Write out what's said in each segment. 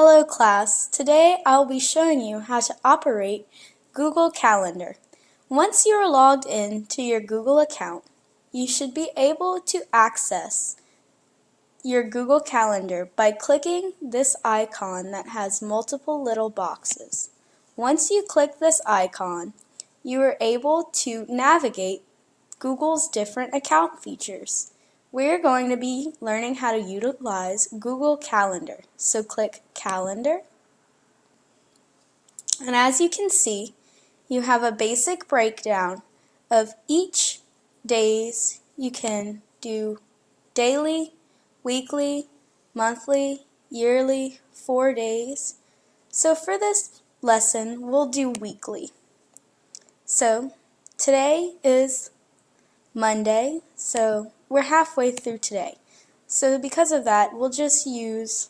Hello class, today I'll be showing you how to operate Google Calendar. Once you are logged in to your Google account, you should be able to access your Google Calendar by clicking this icon that has multiple little boxes. Once you click this icon, you are able to navigate Google's different account features. We're going to be learning how to utilize Google Calendar. So click Calendar. And as you can see, you have a basic breakdown of each days. You can do daily, weekly, monthly, yearly, 4 days. So for this lesson, we'll do weekly. So today is Monday, so we're halfway through today. So because of that, we'll just use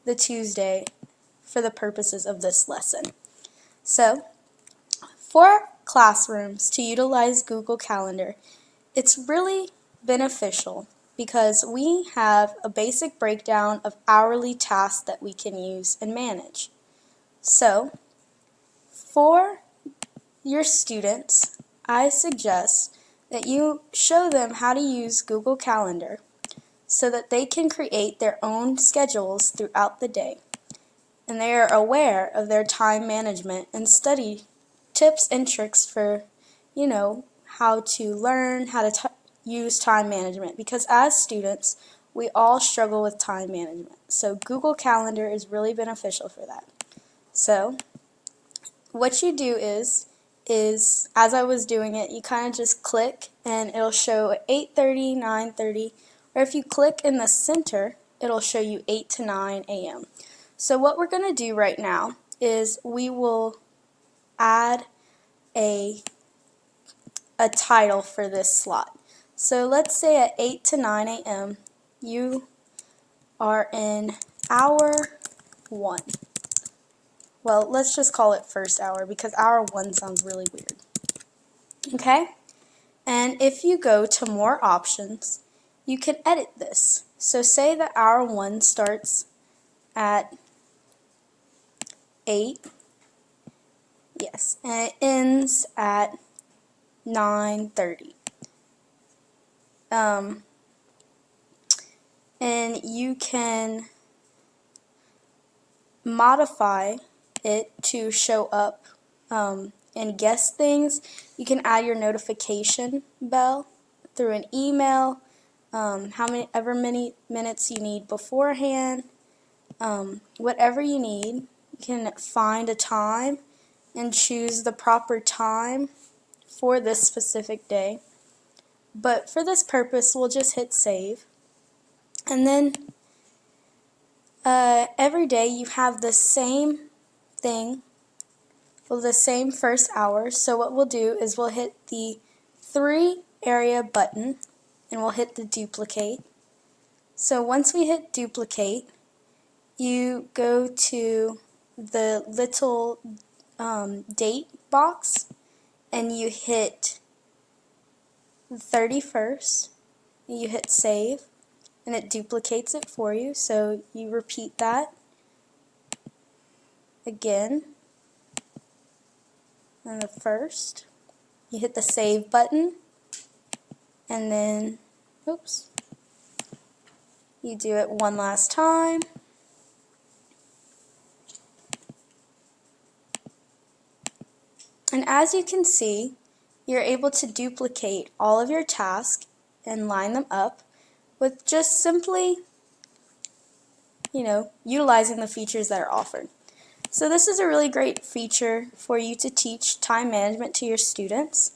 the Tuesday for the purposes of this lesson. So for classrooms to utilize Google Calendar, it's really beneficial because we have a basic breakdown of hourly tasks that we can use and manage. So for your students, I suggest that you show them how to use Google Calendar so that they can create their own schedules throughout the day. And they are aware of their time management and study tips and tricks for, how to learn how to use time management. Because as students, we all struggle with time management. So Google Calendar is really beneficial for that. So what you do is as I was doing it, you kind of just click and it'll show 8:30, 9:30, or if you click in the center, it'll show you 8 to 9 a.m. So what we're going to do right now is we will add a title for this slot. So let's say at 8 to 9 a.m. you are in hour 1. Well, let's just call it first hour because hour 1 sounds really weird. Okay? And if you go to more options, you can edit this. So say that hour 1 starts at 8. Yes, and it ends at 9:30. And you can modify it to show up and guess things. You can add your notification bell through an email, however many minutes you need beforehand, whatever you need. You can find a time and choose the proper time for this specific day. But for this purpose, we'll just hit save. And then every day you have the same thing, well, the same first hour. So what we'll do is we'll hit the 3 area button and we'll hit the duplicate. So once we hit duplicate, you go to the little date box and you hit 31st, you hit save, and it duplicates it for you. So you repeat that again, and the first, you hit the save button, and then, you do it one last time. And as you can see, you're able to duplicate all of your tasks and line them up with just simply, utilizing the features that are offered. So this is a really great feature for you to teach time management to your students.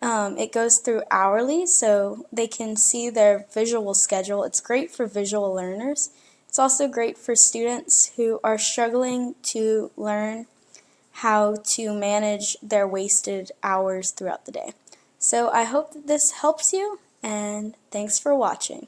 It goes through hourly, so they can see their visual schedule. It's great for visual learners. It's also great for students who are struggling to learn how to manage their wasted hours throughout the day. So I hope that this helps you, and thanks for watching.